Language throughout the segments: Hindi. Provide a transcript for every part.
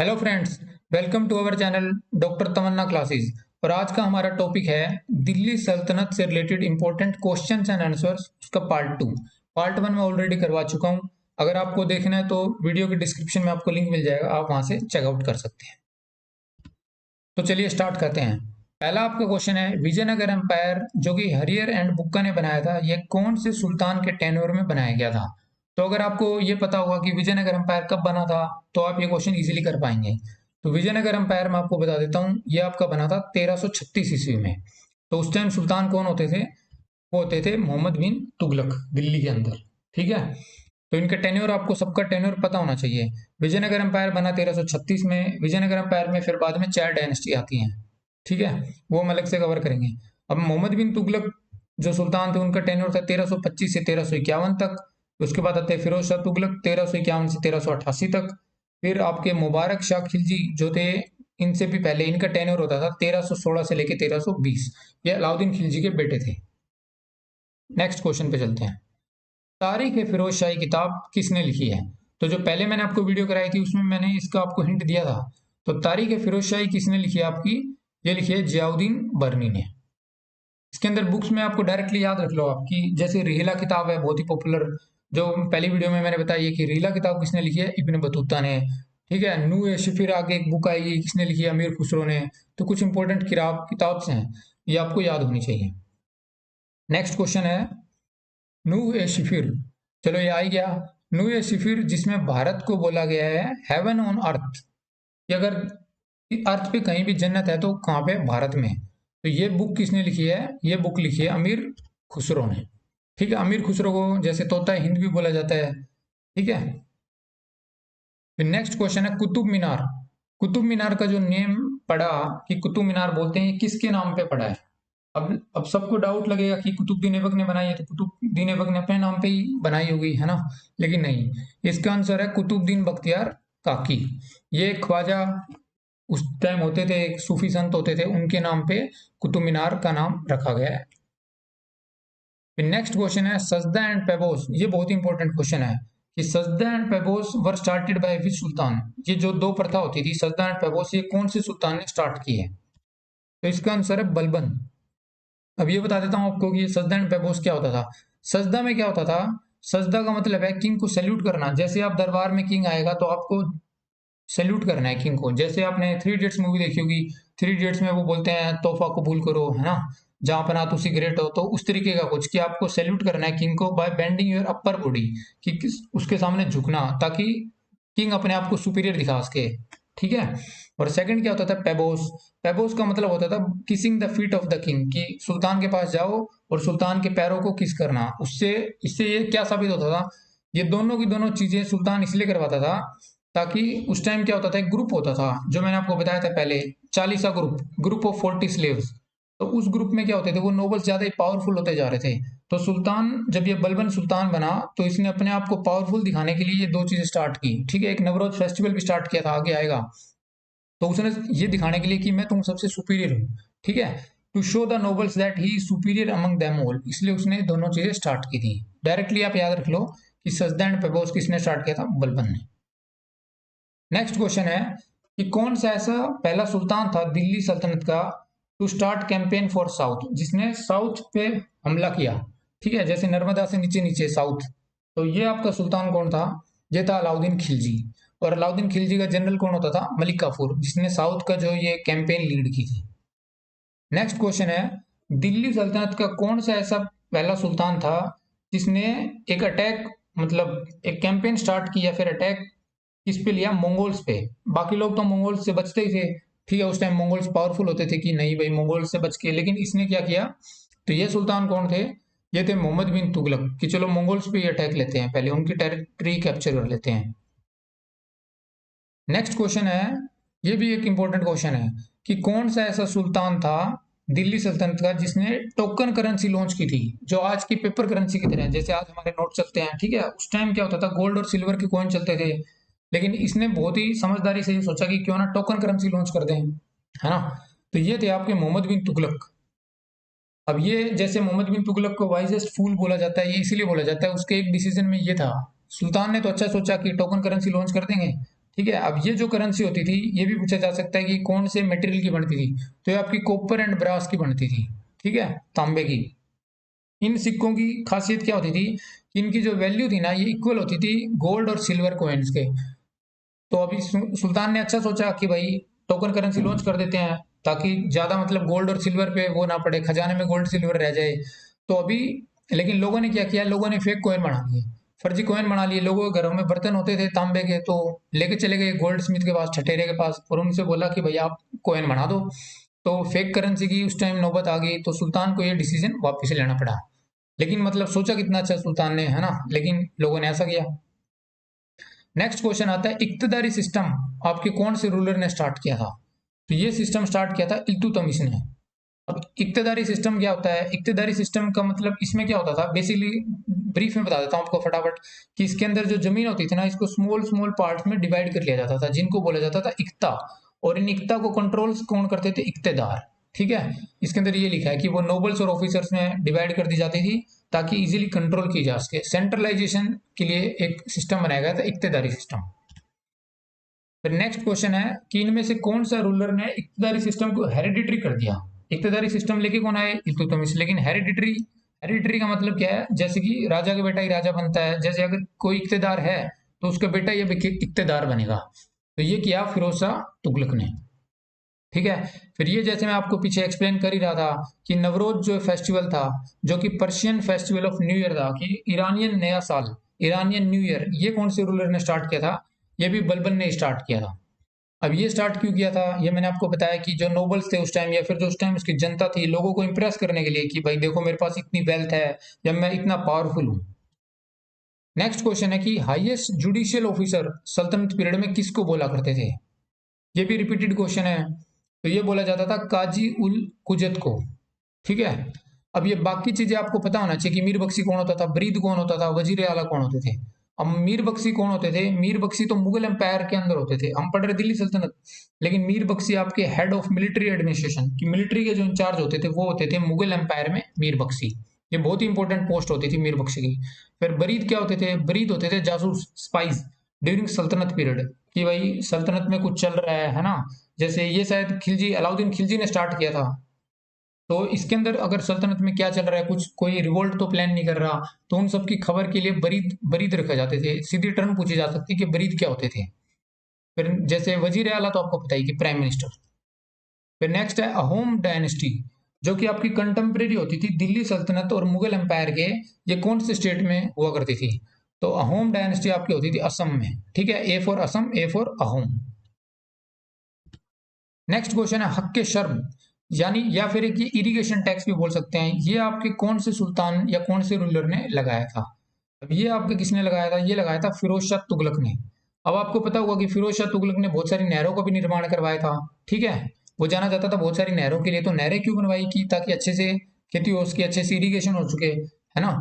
Hello friends, welcome to our channel doctor Tamanna classes. और आज का हमारा टॉपिक है दिल्ली सल्तनत से related important questions and answers, उसका पार्ट टू। पार्ट वन मैं ऑलरेडी करवा चुका हूं। अगर आपको देखना है तो वीडियो के डिस्क्रिप्शन में आपको लिंक मिल जाएगा, आप वहां से चेकआउट कर सकते हैं। तो चलिए स्टार्ट करते हैं। पहला आपका क्वेश्चन है, विजयनगर एम्पायर जो कि हरियर एंड बुक्का ने बनाया था, यह कौन से सुल्तान के टेन्योर में बनाया गया था? तो अगर आपको ये पता होगा कि विजयनगर एम्पायर कब बना था तो आप ये क्वेश्चन इजीली कर पाएंगे। तो विजयनगर एम्पायर मैं आपको बता देता हूँ, ये आपका बना था 1336 ईस्वी में। तो उस टाइम सुल्तान कौन होते थे? वो होते थे मोहम्मद बिन तुगलक, दिल्ली के अंदर। ठीक है, तो इनका टेन्योर, आपको सबका टेन्योर पता होना चाहिए। विजयनगर एम्पायर बना 1336 में। विजयनगर एम्पायर में फिर बाद में 4 डायनेस्टी आती हैं। ठीक है, वो हम अलग से कवर करेंगे। अब मोहम्मद बिन तुगलक जो सुल्तान थे, उनका टेन्योर था 1325 से 1351 तक। उसके बाद आते हैं फिरोज शाह तुगलक 1351 से 1388 तक। फिर आपके मुबारक शाह खिलजी जो थे, इनसे भी पहले इनका टेन्योर होता था 1316 से लेकर 1320। ये अलाउद्दीन खिलजी के बेटे थे। नेक्स्ट क्वेश्चन पे चलते हैं। तारीख ए फिरोज शाही किताब किसने लिखी है? तो जो पहले मैंने आपको वीडियो कराई थी उसमें मैंने इसका आपको हिंट दिया था। तो तारीख ए फिरोज शाही किसने लिखी है आपकी? ये लिखी है जियाउद्दीन बर्नी ने। इसके अंदर बुक्स में आपको डायरेक्टली याद रख लो आपकी, जैसे रिहिला किताब है बहुत ही पॉपुलर, जो पहली वीडियो में मैंने बताई है कि रिहिला किताब किसने लिखी है? इब्न बतूता ने। ठीक है, नू ए शिफिर आगे एक बुक आएगी, किसने लिखी है? अमीर खुसरो ने। तो कुछ इंपॉर्टेंट किताब से हैं, ये आपको याद होनी चाहिए। नेक्स्ट क्वेश्चन है, नूह ए शिफिर, चलो ये आ ही गया। नूह ए शिफिर जिसमें भारत को बोला गया है हेवन ऑन अर्थ, कि अगर अर्थ पे कहीं भी जन्नत है तो कहाँ पे? भारत में। तो ये बुक किसने लिखी है? ये बुक लिखी है अमीर खुसरो ने। ठीक है, अमीर खुसरो को जैसे तोता हिंद भी बोला जाता है। ठीक है, फिर नेक्स्ट क्वेश्चन है कुतुब मीनार। कुतुब मीनार का जो नेम पड़ा, कि कुतुब मीनार बोलते हैं, ये किसके नाम पे पड़ा है? अब सबको डाउट लगेगा कि कुतुबुद्दीन ऐबक ने बनाई है, तो कुतुबुद्दीन ऐबक ने अपने नाम पे ही बनाई होगी, है ना? लेकिन नहीं, इसका आंसर है कुतुबुद्दीन बख्तियार काकी। ये ख्वाजा उस टाइम होते थे, एक सूफी संत होते थे, उनके नाम पे कुतुब मीनार का नाम रखा गया है। फिर नेक्स्ट क्वेश्चन है सजदा एंड पेबोस। ये बहुत इंपॉर्टेंट क्वेश्चन है कि सजदा एंड पेबोस वर स्टार्टेड बाय विच सुल्तान? ये जो दो प्रथा होती थी सजदा एंड पेबोस, ये कौन से सुल्तान ने स्टार्ट की है? तो इसका आंसर है बलबन। अब ये बता देता हूँ आपको कि सजदा एंड पेबोस क्या होता था। सजदा में क्या होता था? सजदा का मतलब है किंग को सैल्यूट करना। जैसे आप दरबार में किंग आएगा तो आपको सैल्यूट करना है किंग को। जैसे आपने थ्री इडियट्स मूवी देखी होगी, थ्री इडियट्स में वो बोलते हैं तोहफा कबूल करो, है ना, जहां पर आप उसी ग्रेट हो। तो उस तरीके का कुछ, कि आपको सैल्यूट करना है किंग को by bending your upper body, कि उसके सामने झुकना, ताकि किंग अपने आप को सुपीरियर दिखा सके। ठीक है। और सेकंड क्या होता था? पेबोस। पेबोस का मतलब होता था kissing the feet of the king, कि सुल्तान के पास जाओ और सुल्तान के पैरों को किस करना। उससे इससे ये क्या साबित होता था? ये दोनों की दोनों चीजें सुल्तान इसलिए करवाता था ताकि उस टाइम क्या होता था, एक ग्रुप होता था जो मैंने आपको बताया था पहले, 40 ग्रुप, ग्रुप ऑफ 40 स्लेव्स। तो उस ग्रुप में क्या होते थे, वो नोबल्स ज्यादा ही पावरफुल होते जा रहे थे। तो सुल्तान जब ये बलबन सुल्तान बना तो इसने अपने आप को पावरफुल दिखाने के लिए ये दो चीजें स्टार्ट की। ठीक है, एक नवरोज फेस्टिवल भी स्टार्ट किया था, आगे आएगा। तो उसने ये दिखाने के लिए कि मैं तुम सबसे सुपीरियर हूँ। ठीक है, to show the nobles that he is superior among them all, इसलिए उसने दोनों चीजें स्टार्ट की थी। डायरेक्टली आप याद रख लो कि सजदा एंड पेबोस किसने स्टार्ट किया था? बलबन ने। नेक्स्ट क्वेश्चन है कि कौन सा ऐसा पहला सुल्तान था दिल्ली सल्तनत का to start campaign for south, जिसने साउथ पे हमला किया? ठीक है, जैसे नर्मदा से नीचे नीचे साउथ। तो ये आपका सुल्तान कौन था? ये था अलाउद्दीन खिलजी। और अलाउद्दीन खिलजी का जनरल कौन होता था? मलिक काफूर, जिसने साउथ का जो ये कैंपेन लीड की थी। नेक्स्ट क्वेश्चन है, दिल्ली सल्तनत का कौन सा ऐसा पहला सुल्तान था जिसने एक अटैक, मतलब एक कैंपेन स्टार्ट किया, फिर अटैक किस पे लिया? मंगोल्स पे। बाकी लोग तो मंगोल्स से बचते ही थे। ठीक है, उस टाइम मंगोल्स पावरफुल होते थे कि नहीं भाई मंगोल्स से बच के, लेकिन इसने क्या किया? तो ये सुल्तान कौन थे? ये थे मोहम्मद बिन तुगलक, कि चलो मंगोल्स पे अटैक लेते हैं, पहले उनकी टेरिटरी कैप्चर कर लेते हैं। नेक्स्ट क्वेश्चन है, ये भी एक इंपॉर्टेंट क्वेश्चन है कि कौन सा ऐसा सुल्तान था दिल्ली सल्तनत का जिसने टोकन करेंसी लॉन्च की थी, जो आज की पेपर करेंसी की तरह है, जैसे आज हमारे नोट चलते हैं। ठीक है, उस टाइम क्या होता था, गोल्ड और सिल्वर के कॉइन चलते थे, लेकिन इसने बहुत ही समझदारी से ये सोचा कि क्यों ना टोकन करेंसी लॉन्च कर दें, है ना? तो ये थे आपके मोहम्मद बिन तुगलक। अब ये जैसे मोहम्मद बिन तुगलक को वाइजेस्ट फूल बोला जाता है, ये इसीलिए बोला जाता है, उसके एक डिसीजन में ये था, सुल्तान ने तो अच्छा सोचा कि टोकन करेंसी लॉन्च कर देंगे, ठीक है। अब ये जो करेंसी होती थी, ये भी पूछा जा सकता है कि कौन से मटेरियल की बनती थी, तो ये आपकी कॉपर एंड ब्रास की बनती थी, ठीक है, तांबे की। इन सिक्कों की खासियत क्या होती थी कि इनकी जो वैल्यू थी ना, ये इक्वल होती थी गोल्ड और सिल्वर कॉइन्स के। तो अभी सुल्तान ने अच्छा सोचा कि भाई टोकन करेंसी लॉन्च कर देते हैं, ताकि ज्यादा मतलब गोल्ड और सिल्वर पे वो ना पड़े, खजाने में गोल्ड सिल्वर रह जाए। तो अभी लेकिन लोगों ने क्या किया, लोगों ने फेक कॉइन बना लिए, फर्जी कॉइन बना लिए। लोगों के घरों में बर्तन होते थे तांबे के, तो लेके चले गए गोल्ड स्मिथ के पास, ठठेरे के पास, और उनसे बोला कि भाई आप कॉइन बना दो। तो फेक करेंसी की उस टाइम नौबत आ गई, तो सुल्तान को ये डिसीजन वापस लेना पड़ा। लेकिन मतलब सोचा कितना अच्छा सुल्तान ने, है ना, लेकिन लोगों ने ऐसा किया। नेक्स्ट क्वेश्चन आता है, इक्तदारी सिस्टम आपके कौन से रूलर ने स्टार्ट किया था? तो ये सिस्टम स्टार्ट किया था इल्तुतमिश ने। अब इक्तदारी सिस्टम क्या होता है? इक्तदारी सिस्टम का मतलब इसमें क्या होता था, बेसिकली ब्रीफ में बता देता हूँ आपको फटाफट, कि इसके अंदर जो जमीन होती थी ना, इसको स्मॉल स्मॉल पार्ट्स में डिवाइड कर लिया जाता था, जिनको बोला जाता था इक्ता। और इन इक्ता को कंट्रोल कौन करते थे? इक्तेदार। ठीक है। इसके अंदर ये लिखा है कि वो नोबल्स और ऑफिसर्स में डिवाइड कर दी जाती थी, ताकि इजीली कंट्रोल की जा सके। सेंट्रलाइजेशन के लिए एक सिस्टम बनाया गया था, इक्तेदारी सिस्टम। फिर नेक्स्ट क्वेश्चन है कि इनमें से कौन सा रूलर ने इक्तदारी सिस्टम को हेरिडिटरी कर दिया? इक्तदारी सिस्टम लेके कौन आए? इल्तुतमिश। लेकिन हेरिडिटरी, हेरिडिटरी का मतलब क्या है? जैसे कि राजा का बेटा ही राजा बनता है, जैसे अगर कोई इक्तेदार है तो उसका बेटा ये इक्तेदार बनेगा। तो ये किया फिरोज शाह तुगलक ने। ठीक है। फिर ये जैसे मैं आपको पीछे एक्सप्लेन कर ही रहा था कि नवरोज जो फेस्टिवल था, जो कि Persian festival of new year था, कि ईरानियन नया साल, ईरानियन न्यू ईयर, ये कौन से रूलर ने स्टार्ट किया था? ये भी बलबन ने स्टार्ट किया था। अब ये स्टार्ट क्यों किया था? ये मैंने आपको बताया कि जो नोबल्स थे उस टाइम, या फिर जो उस टाइम उसकी जनता थी, लोगों को इंप्रेस करने के लिए कि भाई देखो मेरे पास इतनी वेल्थ है, या मैं इतना पावरफुल हूं। नेक्स्ट क्वेश्चन है कि हाईएस्ट जुडिशियल ऑफिसर सल्तनत पीरियड में किसको बोला करते थे? ये भी रिपीटेड क्वेश्चन है। तो ये बोला जाता था काजी उल कुजत को। ठीक है। अब ये बाकी चीजें आपको पता होना चाहिए कि मीर बख्शी कौन होता था, बरीद कौन होता था, वजीर आला कौन होते थे। अब मीर बख्शी कौन होते थे? मीर बख्शी तो मुगल एम्पायर के अंदर होते थे, हम पढ़ रहे दिल्ली सल्तनत, लेकिन मीर बख्शी आपके हेड ऑफ मिलिट्री एडमिनिस्ट्रेशन, की मिलिट्री के जो इंचार्ज होते थे वो होते थे मुगल एम्पायर में मीर बख्शी। ये बहुत ही इंपॉर्टेंट पोस्ट होती थी मीर बख्शी की। फिर बरीद क्या होते थे? बरीद होते थे जासूस, स्पाइस, ड्यूरिंग सल्तनत पीरियड, कि भाई सल्तनत में कुछ चल रहा है ना। जैसे ये शायद खिलजी, अलाउद्दीन खिलजी ने स्टार्ट किया था। तो इसके अंदर अगर सल्तनत में क्या चल रहा है, कुछ कोई रिवोल्ट तो प्लान नहीं कर रहा, तो उन सब की खबर के लिए बरीद, बरीद रखे जाते थे। सीधी टर्म पूछी जा सकती है कि बरीद क्या होते थे। फिर जैसे वजीर आला तो आपको पता ही कि प्राइम मिनिस्टर। फिर नेक्स्ट है अहोम डायनेस्टी, जो कि आपकी कंटेम्प्रेरी होती थी दिल्ली सल्तनत और मुगल एम्पायर के। ये कौन से स्टेट में हुआ करती थी? तो अहोम डायनेस्टी आपकी होती थी असम में। ठीक है, A for Assam, A for Ahom. Next question है हक के शर्म, यानी या फिर एक ये इरिगेशन टैक्स भी बोल सकते हैं, ये आपके कौन से सुल्तान या कौन से रूलर ने लगाया था? अब ये आपके किसने लगाया था? ये लगाया था फिरोज शाह तुगलक ने। अब आपको पता होगा कि फिरोज शाह तुगलक ने बहुत सारी नहरों का भी निर्माण करवाया था। ठीक है। वो जाना जाता था बहुत सारी नहरों के लिए। तो नहरें क्यों बनवाई? की ताकि अच्छे से खेती हो सके, अच्छे से इरिगेशन हो सके, है ना।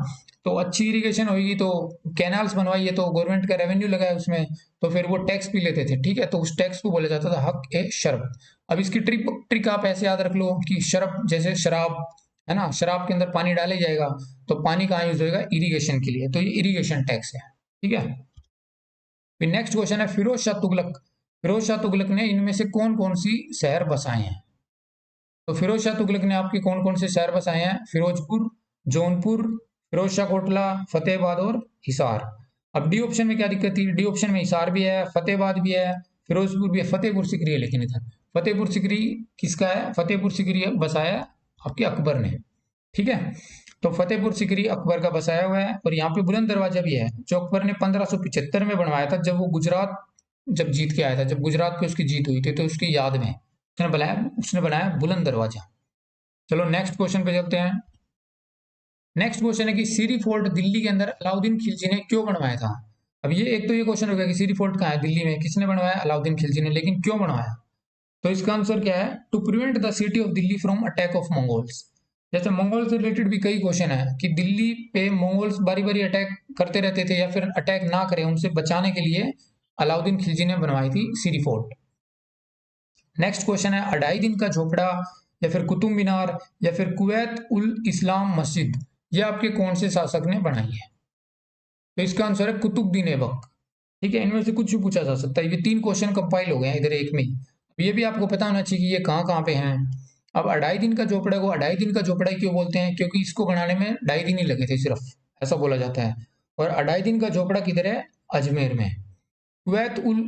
तो अच्छी इरिगेशन होगी तो कैनाल्स बनवाइए, तो गवर्नमेंट का रेवेन्यू लगाए उसमें, तो फिर वो टैक्स भी लेते थे। ठीक है। तो उस टैक्स को बोला जाता था हक ए शर्ब। अब इसकी ट्रिक ट्रिक आप ऐसे याद रख लो कि शरब जैसे शराब, है ना, शराब के अंदर पानी डाला जाएगा, तो पानी कहाँ यूज होएगा? इरिगेशन के लिए। तो ये इरिगेशन टैक्स है। ठीक है। फिर नेक्स्ट क्वेश्चन है फिरोज शाह तुगलक, फिरोज शाह तुगलक ने इनमें से कौन कौन सी शहर बसाए हैं? तो फिरोज शाह तुगलक ने आपके कौन कौन से शहर बसाए हैं? फिरोजपुर, जौनपुर, फिरोज शाह कोटला, फतेहाबाद और हिसार। अब डी ऑप्शन में क्या दिक्कत थी? डी ऑप्शन में हिसार भी है, फतेहाबाद भी है, फिरोजपुर भी है, फतेहपुर सिकरी है, लेकिन इधर फतेहपुर सिकरी किसका है? फतेहपुर सिकरी बसाया आपके अकबर ने। ठीक है। तो फतेहपुर सिकरी अकबर का बसाया हुआ है। और यहाँ पे बुलंद दरवाजा भी है, जो अकबर ने 1575 में बनवाया था, जब वो गुजरात जब जीत के आया था, जब गुजरात पे उसकी जीत हुई थी, तो उसकी याद में उसने बनाया बुलंद दरवाजा। चलो नेक्स्ट क्वेश्चन पे चलते हैं। नेक्स्ट क्वेश्चन है कि सीरी फोर्ट दिल्ली के अंदर अलाउद्दीन खिलजी ने क्यों बनवाया था? अब ये एक तो ये क्वेश्चन हो गया कि सीरी फोर्ट कहाँ है दिल्ली में, किसने बनवाया? अलाउद्दीन खिलजी ने, लेकिन क्यों बनवाया? तो इसका आंसर क्या है? To prevent the city of Delhi from attack of Mongols. जैसे मंगोल से रिलेटेड भी कई क्वेश्चन है कि दिल्ली पे मंगोल्स बारी बारी अटैक करते रहते थे, या फिर अटैक ना करें, उनसे बचाने के लिए अलाउद्दीन खिलजी ने बनवाई थी सीरी फोर्ट। नेक्स्ट क्वेश्चन है 2.5 दिन का झोपड़ा, या फिर कुतुब मीनार, या फिर कुवैत उल इस्लाम मस्जिद, ये आपके कौन से शासक ने बनाई है? तो इसका आंसर है कुतुबुद्दीन ऐबक। ठीक है, इनमें से कुछ भी पूछा जा सकता है। ये 3 क्वेश्चन कंपाइल हो गए हैं इधर एक में ही। ये भी आपको पता होना चाहिए कि ये कहाँ-कहाँ पे हैं। अब अढ़ाई दिन का जोपड़ा को अढ़ाई दिन का जोपड़ा क्यों बोलते हैं? क्योंकि इसको बनाने में ढाई दिन ही लगे थे सिर्फ, ऐसा बोला जाता है। और अढ़ाई दिन का झोपड़ा किधर है? अजमेर में। कुवैत उल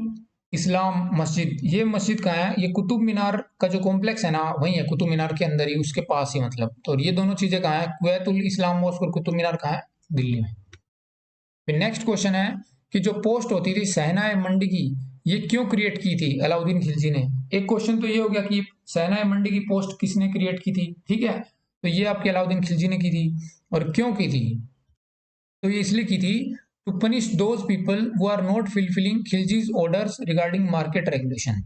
इस्लाम मस्जिद, ये मस्जिद कहाँ है? ये कुतुब मीनार का जो कॉम्प्लेक्स है ना, वही है, कुतुब मीनार के अंदर ही, उसके पास ही मतलब। तो ये दोनों चीजें कहाँ है? कुवैत उल इस्लाम मॉस्क और कुतुब मीनार कहाँ है? दिल्ली में। फिर नेक्स्ट क्वेश्चन है कि जो पोस्ट होती थी सहनाए मंडी की, ये क्यों क्रिएट की थी अलाउद्दीन खिलजी ने? एक क्वेश्चन तो ये हो गया कि सहनाए मंडी की पोस्ट किसने क्रिएट की थी, ठीक है? तो ये आपके अलाउद्दीन खिलजी ने की थी। और क्यों की थी? तो ये इसलिए की थी to punish those people who are not fulfilling Khilji's orders regarding market regulation.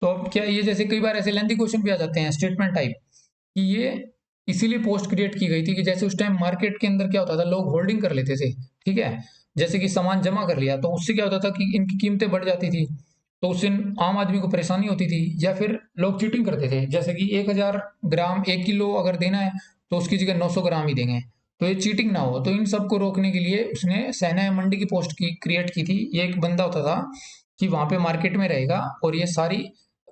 तो अब क्या ये, जैसे कई बार ऐसे लेंथी क्वेश्चन भी आ जाते हैं स्टेटमेंट टाइप, कि ये इसीलिए पोस्ट क्रिएट की गई थी कि जैसे उस टाइम मार्केट के अंदर क्या होता था, लोग होल्डिंग कर लेते थे, ठीक है? जैसे कि सामान जमा कर लिया, तो उससे क्या होता था कि इनकी कीमतें बढ़ जाती थी, तो उससे आम आदमी को परेशानी होती थी। या फिर लोग चीटिंग करते थे, जैसे कि 1000 ग्राम 1 किलो अगर देना है तो उसकी जगह 900 ग्राम ही देंगे, तो ये चीटिंग ना हो। तो इन सबको रोकने के लिए उसने सहना मंडी की पोस्ट की क्रिएट की थी। ये एक बंदा होता था कि वहां पे मार्केट में रहेगा और ये सारी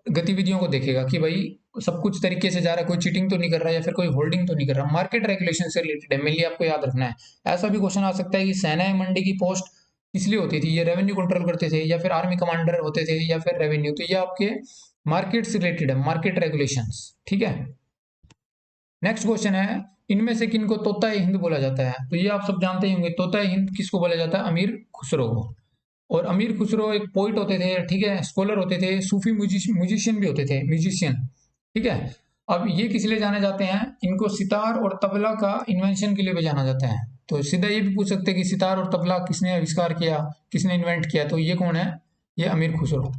गतिविधियों को देखेगा कि भाई सब कुछ तरीके से जा रहा है, कोई चीटिंग तो नहीं कर रहा है या फिर कोई होल्डिंग तो नहीं कर रहा। मार्केट रेगुलेशन से रिलेटेड है, मेनली आपको याद रखना है। ऐसा भी क्वेश्चन आ सकता है कि सेना मंडी की पोस्ट इसलिए होती थी, ये रेवेन्यू कंट्रोल करते थे या फिर आर्मी कमांडर होते थे या फिर रेवेन्यू, तो ये आपके मार्केट से रिलेटेड है, मार्केट रेगुलेशंस, ठीक है? नेक्स्ट क्वेश्चन है, इनमें से किनको तोता हिंद बोला जाता है? तो ये आप सब जानते ही होंगे, तोता हिंद किसको बोला जाता है? अमीर खुसरो को। और अमीर खुसरो एक पोइट होते थे, ठीक है, स्कॉलर होते थे, सूफी म्यूजिशियन भी होते थे, म्यूजिशियन, ठीक है? अब ये किस लिए जाने जाते हैं? इनको सितार और तबला का इन्वेंशन के लिए भी जाना जाता है। तो सीधा ये भी पूछ सकते हैं कि सितार और तबला किसने आविष्कार किया, किसने इन्वेंट किया? तो ये कौन है? ये अमीर खुसरो।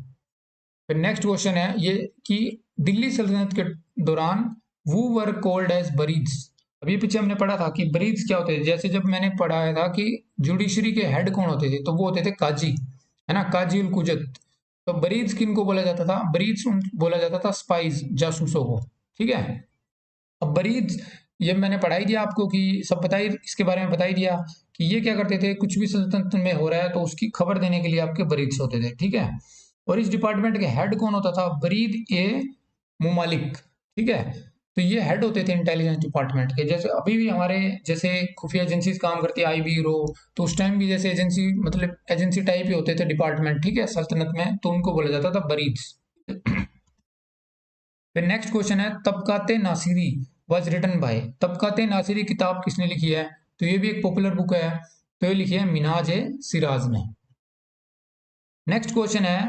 फिर नेक्स्ट क्वेश्चन है ये कि दिल्ली सल्तनत के दौरान वो वर कोल्ड एज बरीद्स। अभी पीछे हमने पढ़ा था कि बरीद्स क्या होते थे, जैसे जब मैंने पढ़ाया था कि जुडिशरी के हेड कौन होते थे, तो वो होते थे काजी, है ना, काजी उल कुजत। तो बरीद्स किन को बोला जाता था? बरीद्स बोला जाता था स्पाइस, जासूसों को, ठीक है? अब बरीद्स, ये मैंने पढ़ा ही दिया आपको कि सब बता ही, इसके बारे में बता ही दिया कि ये क्या करते थे, कुछ भी सल्तनत में हो रहा है तो उसकी खबर देने के लिए आपके बरीद्स होते थे, ठीक है? और इस डिपार्टमेंट के हेड कौन होता था? बरीद ए मुमालिक, ठीक है? तो ये हेड होते थे इंटेलिजेंस डिपार्टमेंट के। जैसे अभी भी हमारे जैसे खुफिया एजेंसीज काम करती है, आईबी रो, तो उस टाइम भी जैसे एजेंसी, मतलब एजेंसी टाइप ही होते थे डिपार्टमेंट, ठीक है, सल्तनत में, तो उनको बोला जाता था बरीद्स। फिर नेक्स्ट क्वेश्चन है, तबकाते Nasiri was written by. तबकाते Nasiri किताब किसने लिखी है? तो ये भी एक पॉपुलर बुक है, तो ये लिखी है मिनाज ए सिराज ने। नेक्स्ट क्वेश्चन है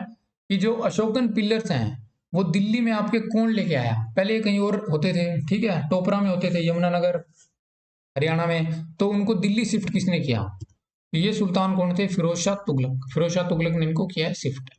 कि जो अशोकन पिलर्स हैं वो दिल्ली में आपके कौन लेके आया? पहले कहीं और होते थे, ठीक है, टोपरा में होते थे, यमुनानगर हरियाणा में, तो उनको दिल्ली शिफ्ट किसने किया? तो ये सुल्तान कौन थे? फिरोज शाह तुगलक। फिरोज शाह तुगलक ने इनको किया है शिफ्ट।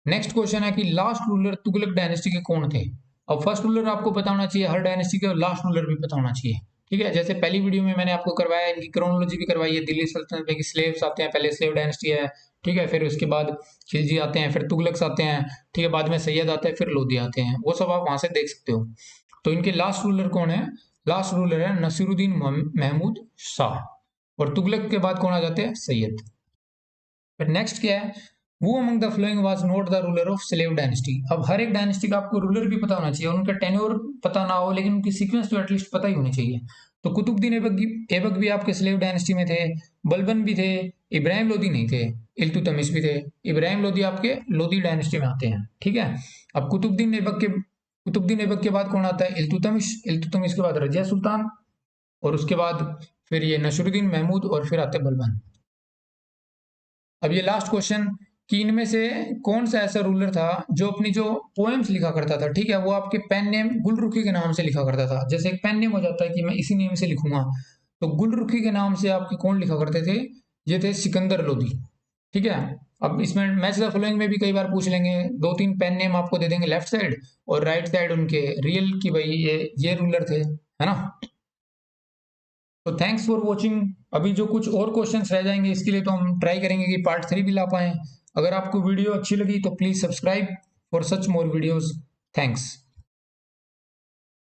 नेक्स्ट क्वेश्चन है कि लास्ट रूलर तुगलक डायनेस्टी के कौन थे? अब फर्स्ट रूलर आपको पता होना चाहिए, हर डायनेस्टी के, और लास्ट रूलर भी पता होना चाहिए, ठीक है? जैसे पहली वीडियो में मैंने आपको करवाया, इनकी क्रोनोलॉजी भी करवाई है, दिल्ली सल्तनत में कि स्लेव्स आते हैं, पहले स्लेव डायनेस्टी है, ठीक है, फिर उसके बाद खिलजी आते हैं, फिर तुगलक्स आते हैं, ठीक है, बाद में सैयद आते हैं, फिर लोधी आते हैं, वो सब आप वहां से देख सकते हो। तो इनके लास्ट रूलर कौन है? लास्ट रूलर है नसीरुद्दीन महमूद शाह। और तुगलक के बाद कौन आ जाते हैं? सैयद। फिर नेक्स्ट क्या है, वो among the flowing was not the ruler of slave dynasty. अब हर एक डायनेस्टी का आपको रूलर भी पता होना चाहिए, उनका टेन्योर पता ना हो लेकिन उनकी सीक्वेंस तो एटलीस्ट पता ही होनी चाहिए। तो कुतुबुद्दीन ऐबक भी आपके स्लेव डायनेस्टी में थे, बलबन भी थे, इब्राहिम लोदी नहीं थे, इल्तुतमिश भी थे। इब्राहिम लोदी आपके लोदी डायनेस्टी में आते हैं, ठीक है? अब कुतुबुद्दीन ऐबक के बाद कौन आता है? इल्तुतमिश। इल्तुतमिश के बाद रजिया सुल्तान, और उसके बाद फिर ये नसरुद्दीन महमूद, और फिर आते बलबन। अब ये लास्ट क्वेश्चन कि इनमें से कौन सा ऐसा रूलर था जो अपनी जो पोएम्स लिखा करता था, ठीक है, वो आपके पेन नेम गुलरुखी के नाम से लिखा करता था। जैसे एक पेन नेम हो जाता है कि मैं इसी नेम से लिखूंगा, तो गुलरुखी के नाम से आपके कौन लिखा करते थे? ये थे सिकंदर लोदी, ठीक है? अब इसमें मैच द फॉलोइंग में भी कई बार पूछ लेंगे, दो तीन पेन नेम आपको दे देंगे लेफ्ट साइड और राइट साइड उनके रियल की भाई ये रूलर थे, है ना? तो थैंक्स फॉर वॉचिंग। अभी जो कुछ और क्वेश्चंस रह जाएंगे इसके लिए तो हम ट्राई करेंगे कि पार्ट 3 भी ला पाएं। अगर आपको वीडियो अच्छी लगी तो please subscribe for such more videos. Thanks.